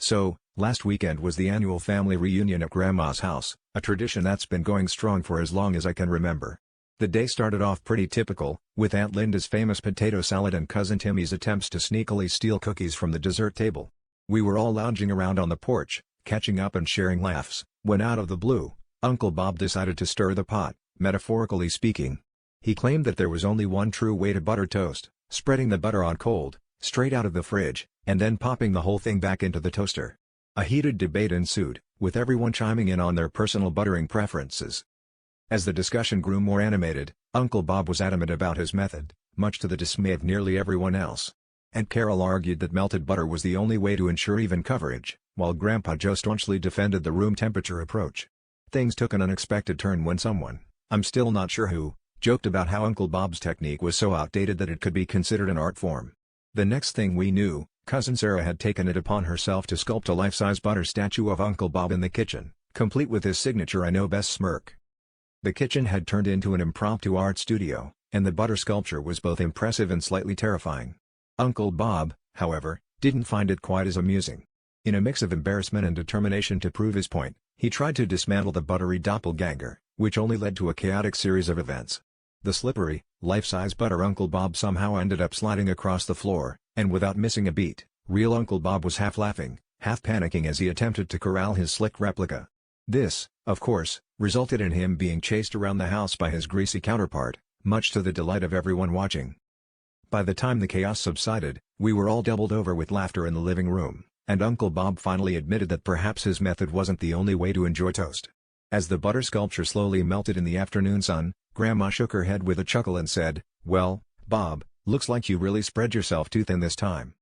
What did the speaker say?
So, last weekend was the annual family reunion at Grandma's house, a tradition that's been going strong for as long as I can remember. The day started off pretty typical, with Aunt Linda's famous potato salad and Cousin Timmy's attempts to sneakily steal cookies from the dessert table. We were all lounging around on the porch, catching up and sharing laughs, when out of the blue, Uncle Bob decided to stir the pot, metaphorically speaking. He claimed that there was only one true way to butter toast, spreading the butter on cold, straight out of the fridge, and then popping the whole thing back into the toaster. A heated debate ensued, with everyone chiming in on their personal buttering preferences. As the discussion grew more animated, Uncle Bob was adamant about his method, much to the dismay of nearly everyone else. Aunt Carol argued that melted butter was the only way to ensure even coverage, while Grandpa Joe staunchly defended the room temperature approach. Things took an unexpected turn when someone, I'm still not sure who, joked about how Uncle Bob's technique was so outdated that it could be considered an art form. The next thing we knew, Cousin Sarah had taken it upon herself to sculpt a life-size butter statue of Uncle Bob in the kitchen, complete with his signature "I know best" smirk. The kitchen had turned into an impromptu art studio, and the butter sculpture was both impressive and slightly terrifying. Uncle Bob, however, didn't find it quite as amusing. In a mix of embarrassment and determination to prove his point, he tried to dismantle the buttery doppelganger, which only led to a chaotic series of events. The slippery, life-size butter Uncle Bob somehow ended up sliding across the floor, and without missing a beat, real Uncle Bob was half laughing, half panicking as he attempted to corral his slick replica. This, of course, resulted in him being chased around the house by his greasy counterpart, much to the delight of everyone watching. By the time the chaos subsided, we were all doubled over with laughter in the living room, and Uncle Bob finally admitted that perhaps his method wasn't the only way to enjoy toast. As the butter sculpture slowly melted in the afternoon sun, Grandma shook her head with a chuckle and said, "Well, Bob, looks like you really spread yourself too thin this time."